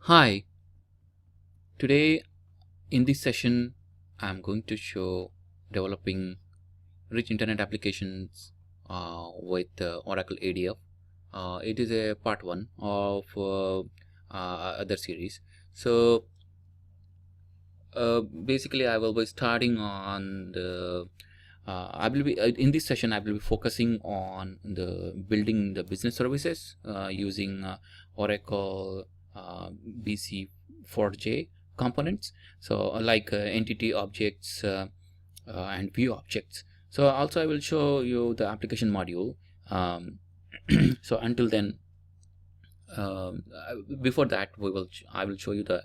Hi, today in this session I'm going to show developing rich internet applications with Oracle ADF. It is a part one of other series. So basically I will be starting on the I will be in this session I will be focusing on the building the business services using Oracle BC4J components, so like entity objects and view objects. So also I will show you the application module. So until then, before that I will show you the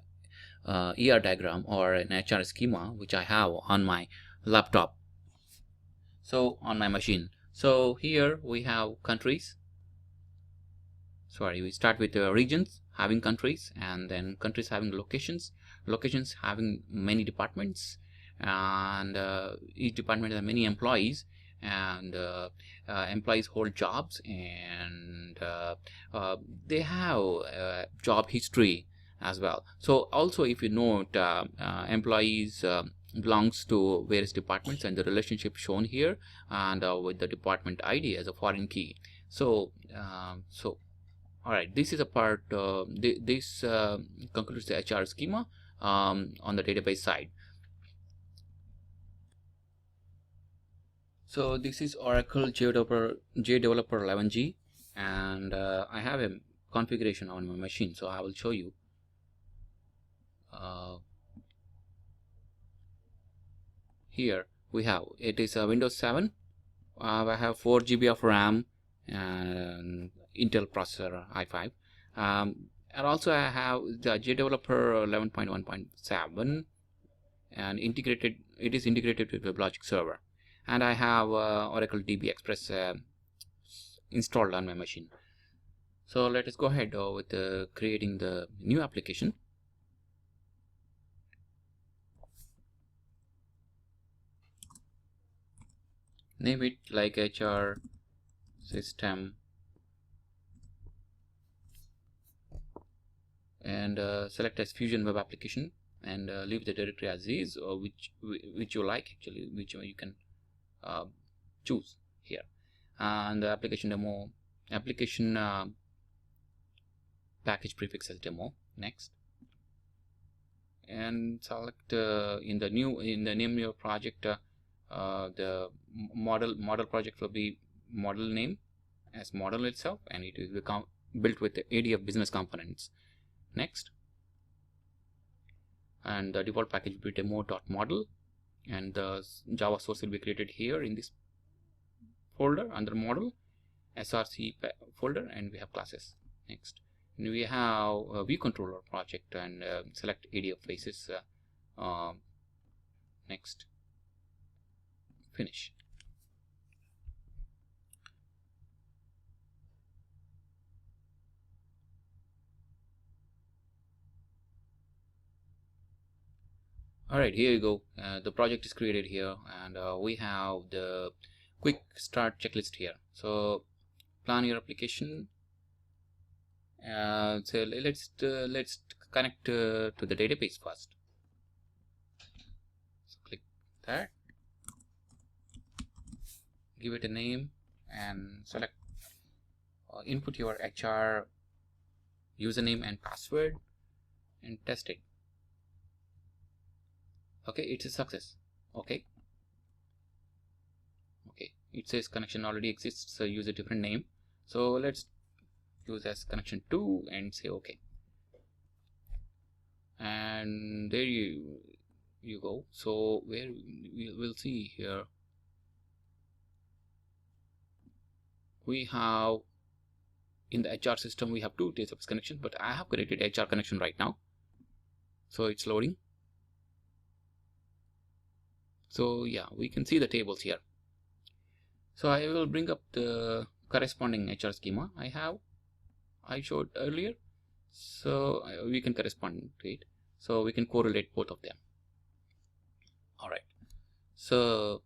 ER diagram or an HR schema which I have on my laptop, so on my machine. So here we have countries. We start with regions having countries, and then countries having locations having many departments, and each department has many employees, and employees hold jobs, and they have job history as well. So also, if you note, employees belongs to various departments, and the relationship shown here, and with the department ID as a foreign key. So all right, this is a part. This concludes the HR schema on the database side. So this is Oracle JDeveloper 11G, and I have a configuration on my machine, so I will show you. Here we have, it is a Windows 7. I have 4 GB of RAM and Intel processor i5, and also I have the JDeveloper 11.1.7, and it is integrated with WebLogic server, and I have Oracle DB Express installed on my machine. So let us go ahead with creating the new application. Name it like HR system, and select as Fusion Web Application, and leave the directory as is, or which you like, actually, which you can choose here. And the application demo, application package prefix as demo. Next, and select in the name of your project, the model project will be model name as model itself, and it will become built with the ADF business components. Next, and the default package will be demo.model, and the Java source will be created here in this folder under model, src folder, and we have classes. Next, and we have a view controller project, and select ADF faces. Next, finish. Alright, here you go. The project is created here, and we have the quick start checklist here. So plan your application. So let's connect to the database first. So click that, give it a name, and select input your HR username and password, and test it. Okay, it's a success. Okay, it says connection already exists, so use a different name. So let's use as connection 2 and say okay, and there you go. So where we'll see here, we have in the HR system we have 2 database connections, but I have created HR connection right now, so it's loading. So yeah, we can see the tables here. So I will bring up the corresponding HR schema I showed earlier, so we can correspond to it, so we can correlate both of them. All right, so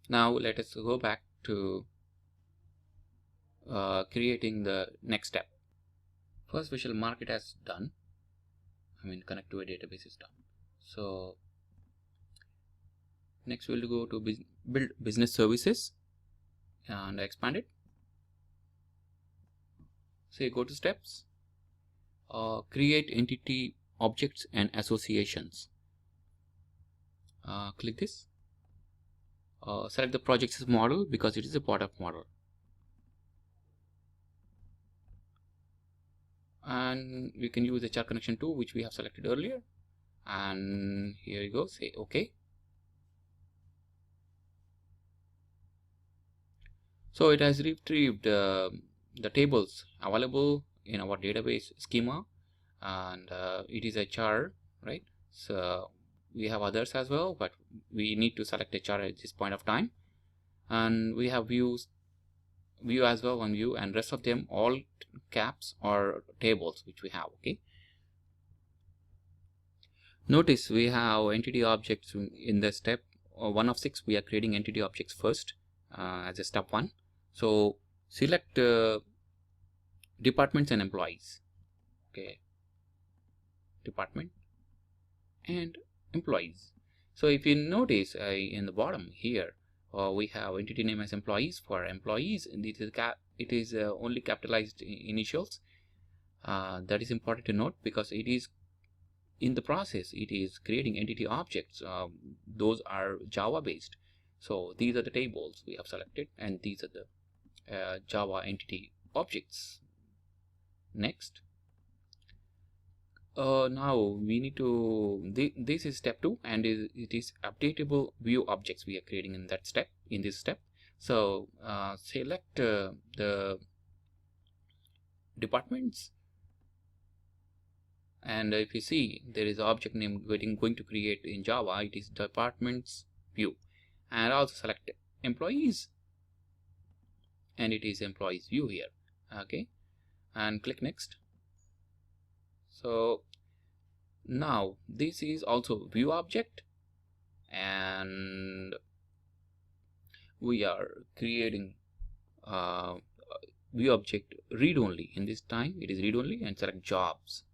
now let us go back to creating the next step. First we shall mark it as done, connect to a database system. So next we'll go to build business services and expand it. So you go to steps, create entity objects and associations. Click this. Select the project's model because it is a part of model. And we can use the chart connection tool which we have selected earlier. And here you go, say OK. So it has retrieved the tables available in our database schema, and it is a chart, right? So we have others as well, but we need to select a chart at this point of time. And we have view as well, one view, and rest of them all caps or tables which we have. Okay. Notice we have entity objects in the step 1 of 6. We are creating entity objects first as a step 1. So select departments and employees. Okay, department and employees. So if you notice in the bottom here, we have entity name as employees. For employees, and it is only capitalized initials. That is important to note because it is in the process it is creating entity objects. Those are Java based. So these are the tables we have selected, and these are the Java entity objects. Next. Now we need to, this is step 2, and it is updatable view objects we are creating in that step, in this step. So select the departments, and if you see there is object name going to create in Java, it is departments view, and also select employees, and it is employees view here. Okay, and click next. So now this is also view object, and we are creating view object read only. In this time it is read only, and select jobs,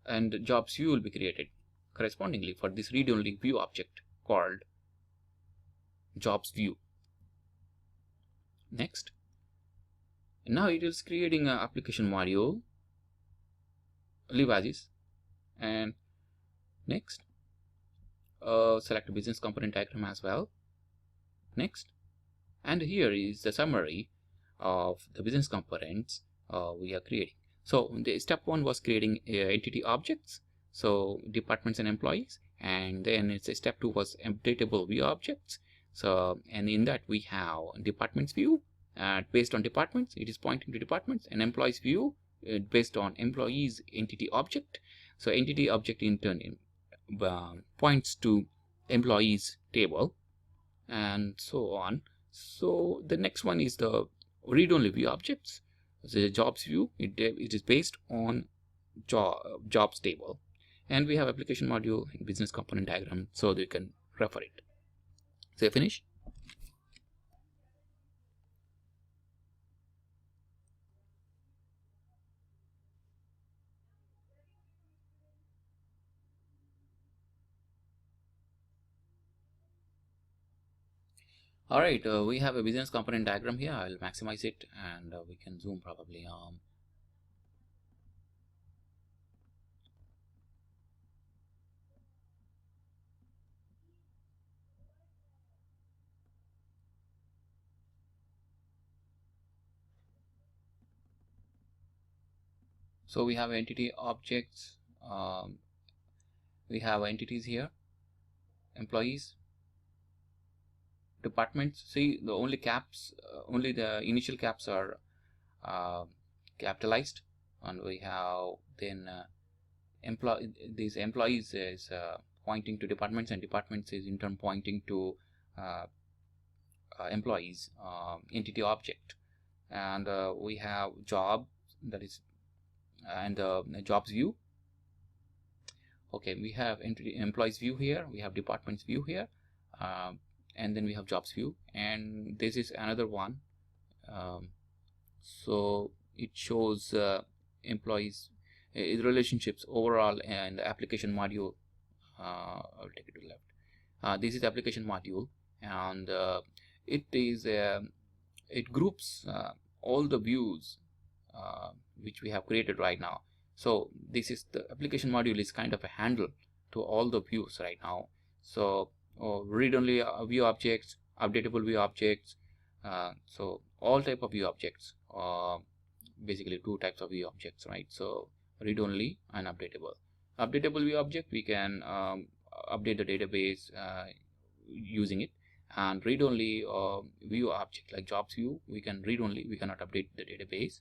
and jobs view will be created correspondingly for this read only view object called jobs view. Next. Now it is creating an application module, leave as is, and next, select business component diagram as well. Next, and here is the summary of the business components we are creating. So the step 1 was creating entity objects, so departments and employees, and then it's step 2 was updatable view objects. So, and in that we have departments view. Based on departments, it is pointing to departments, and employees view based on employees entity object. So entity object in turn points to employees table, and so on. So the next one is the read-only view objects. The jobs view, it is based on jobs table, and we have application module and business component diagram, so you can refer it. So finish. Alright, we have a business component diagram here. I'll maximize it, and we can zoom probably. So we have entity objects. We have entities here, employees, departments. See, the only caps, only the initial caps are capitalized, and we have then these employees is pointing to departments, and departments is in turn pointing to employees entity object, and we have job, that is, and the jobs view. Okay, we have entity employees view here, we have departments view here, and then we have jobs view, and this is another one. So it shows employees relationships overall and application module. I'll take it to left. This is application module, and it groups all the views which we have created right now. So this is the application module is kind of a handle to all the views right now. So read-only view objects, updatable view objects, so all type of view objects, basically two types of view objects, right? So read-only and updatable. Updatable view object, we can update the database using it, and read-only view object like jobs view, we can read only, we cannot update the database.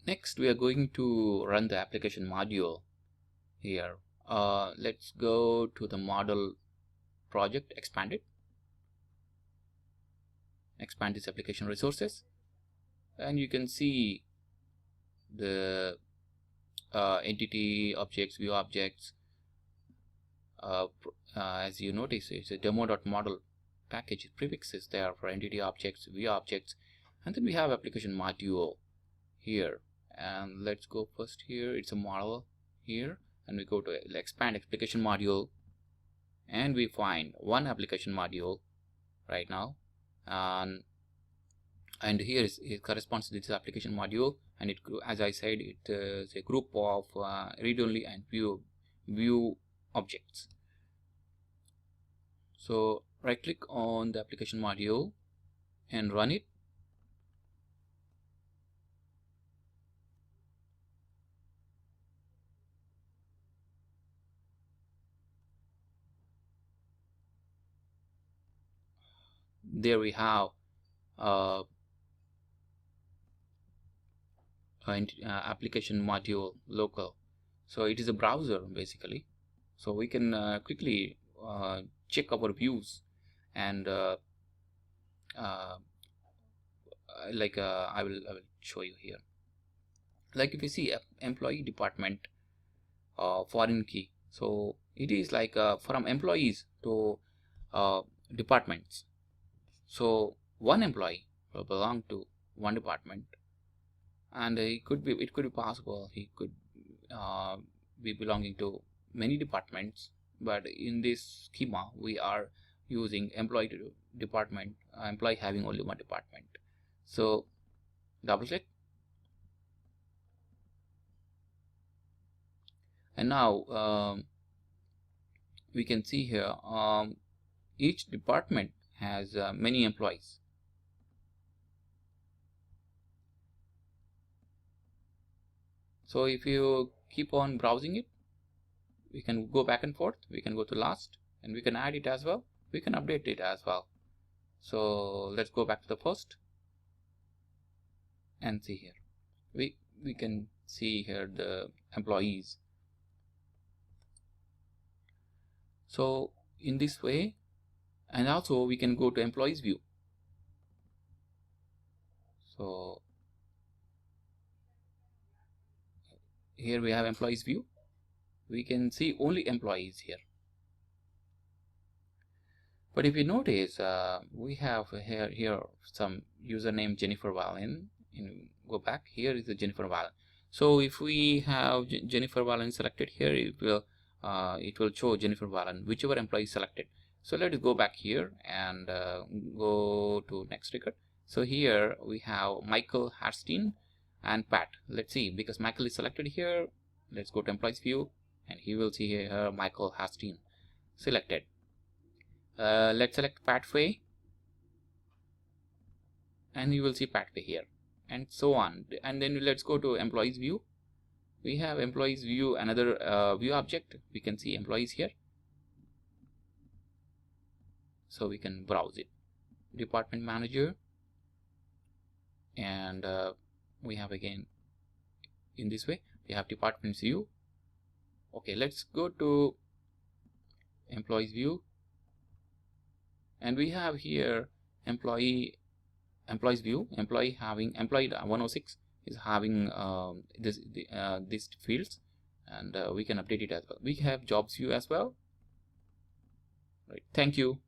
Next, we are going to run the application module here. Let's go to the model project, expand it, expand this application resources, and you can see the entity objects, view objects. As you notice, it's a demo.model package prefixes there for entity objects, view objects, and then we have application module here. And let's go first here, it's a model here, and we go to expand application module, and we find one application module right now, and here it corresponds to this application module, and it, as I said, it is a group of read-only and view objects. So right click on the application module and run it. There we have application module local. So it is a browser basically. So we can quickly check our views, and like I will show you here. Like if you see employee department foreign key, so it is like from employees to departments. So one employee will belong to one department, and it could be possible he could be belonging to many departments, but in this schema we are using employee to department, employee having only one department. So double click, and now we can see here each department has many employees. So if you keep on browsing it, we can go back and forth, we can go to last, and we can add it as well, we can update it as well. So let's go back to the first and see here, we can see here the employees. So in this way, and also we can go to employees view. So here we have employees view, we can see only employees here. But if you notice, we have here some username Jennifer Wallen. Go back, here is the Jennifer Wallen. So if we have Jennifer Wallen selected here, it will show Jennifer Wallen, whichever employee is selected. So let us go back here and go to next record. So here we have Michael Harstein and Pat. Let's see, because Michael is selected here, let's go to employees view, and he will see here Michael Harstein selected. Let's select Pathway, and you will see Pathway here, and so on. And then let's go to employees view. We have employees view, another view object. We can see employees here, so we can browse it. Department manager, and we have again in this way we have departments view. Okay, let's go to employees view, and we have here employees view. Employee 106 is having these fields, and we can update it as well. We have jobs view as well. Right. Thank you.